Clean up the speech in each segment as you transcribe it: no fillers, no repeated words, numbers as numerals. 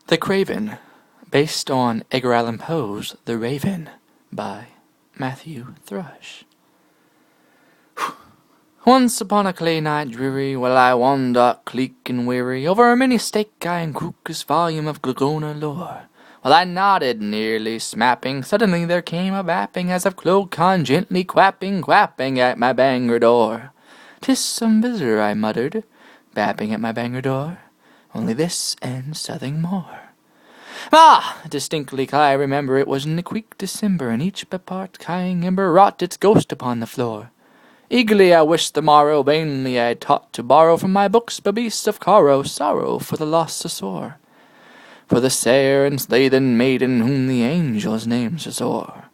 The Kravean, based on Edgar Allan Poe's The Raven, by Matthew Thrush. Once upon a clay night dreary, while I wandered cleek and weary over many stake-eye and crocus volume of Glagona lore, while I nodded, nearly smapping, suddenly there came a bapping as of Clocon gently quapping at my Bangor door. "'Tis some visitor," I muttered, bapping at my Bangor door. "Only this and nothing more." Ah! Distinctly I remember it was in the quick December, and each bepart crying ember wrought its ghost upon the floor. Eagerly I wished the morrow, vainly I had taught to borrow from my books the beast of sorrow for the loss so sore, for the sair and slathen maiden whom the angels named so sore,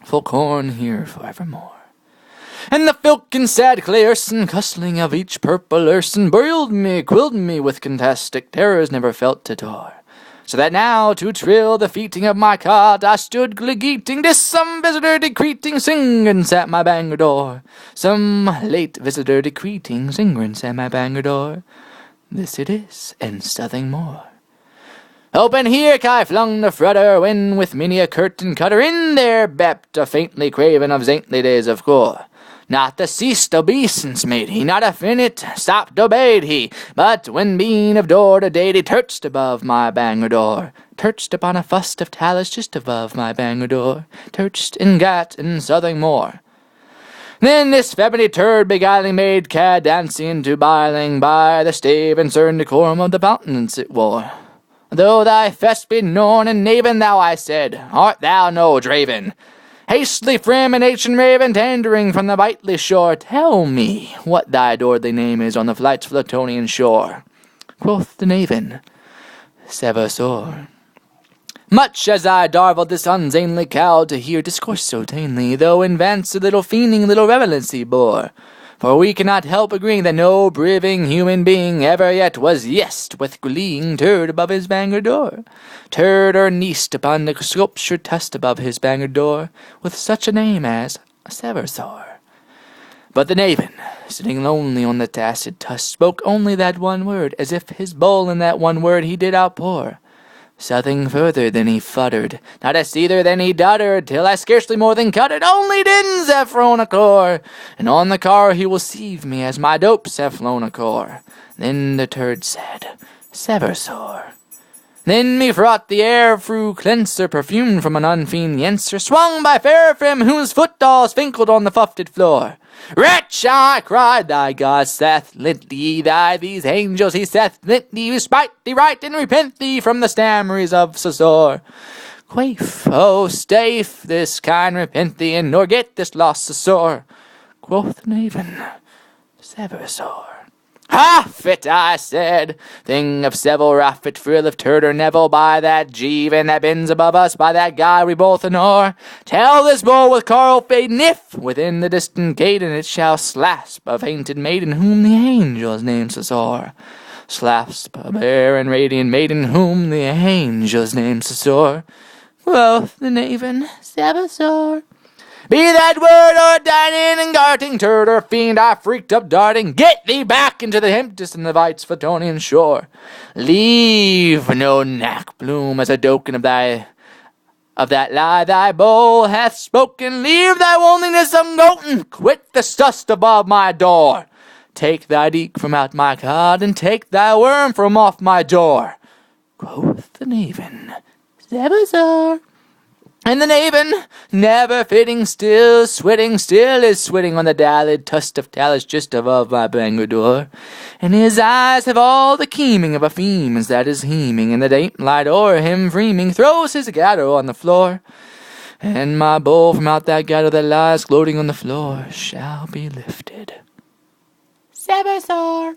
full corn here for evermore. And the filkin sad clay urson, custling of each purple urson, quilled me with fantastic terrors never felt to door. So that now, to trill the feeting of my cart, I stood gleeting, this some visitor decreting, singrance at my Bangor door. Some late visitor decreting, singrance at my Bangor door. This it is, and nothing more. Open here, I flung the flutter, when with many a curtain cutter in there bept a faintly craven of saintly days of gore. Not the ceased obeisance made he, not a finite stopped obeyed he, but when being of door to deity turched above my Bangor door, turched upon a fust of talus just above my Bangor door, turched and gat and something more. Then this feminine turd beguiling maid cad dancing to biling by the stave and certain decorum of the countenance it wore. Though thy fest be known and naven, thou, I said, art thou no draven? Hastily from an ancient raven, tendering from the Bitely shore, tell me what thy lordly name is on the flight's Flutonian shore. Quoth the Naven, Sever sore. Much as I darvelled this unseemly cow to hear discourse so tamely, though in vance a little fiending, little revelency bore. For we cannot help agreeing that no breathing human being ever yet was yest with gleeing turd above his Bangor door, turd or neast upon the sculptured tust above his Bangor door, with such a name as Seversore. But the Naven, sitting lonely on the tacit tusk, spoke only that one word, as if his bowl in that one word he did outpour. Something further than he futtered, not a seether than he duddered, till I scarcely more than cuttered, only didn't have flown a core, and on the car he will sieve me as my dopes have flown a core. Then the turd said, Seversore. Then me fraught the air through cleanser, perfumed from an unfiend yenser, swung by fair femme whose footdalls finkled on the fufted floor. Wretch, I cried, thy God saith, lint thee, thy these angels he saith, lint thee, respite thee right, and repent thee from the stammeries of so sore. Quaif, oh, stafe, this kind repent thee, and nor get this loss so sore. Quoth the Naven, Seversore. Ha! Fit, I said, thing of Seville, Raffit, frill of turd or Neville, by that Jeevan that bends above us, by that guy we both adore. Tell this bull with Carl Faden, if within the distant Gaden it shall slasp a fainted maiden whom the angels name so sore. Slasp a bare and radiant maiden whom the angels name so sore. Quoth the Naven, Seversore. Be that word or dining and garting, turd or fiend, I freaked up darting. Get thee back into the Hemptis and the Vite's Photonian shore. Leave no knack bloom as a token of that lie thy bowl hath spoken. Leave thy woundiness ungoten, quit the dust above my door. Take thy deek from out my card, and take thy worm from off my door. Quoth the Naven, Seversore. And the Naven, never fitting still, sweating still, is sweating on the dallid tust of talus just above my Bangor door. And his eyes have all the keeming of a fiend that is heeming, and the damp light o'er him dreaming throws his gatter on the floor. And my bowl from out that gatter that lies gloating on the floor shall be lifted. Seversore.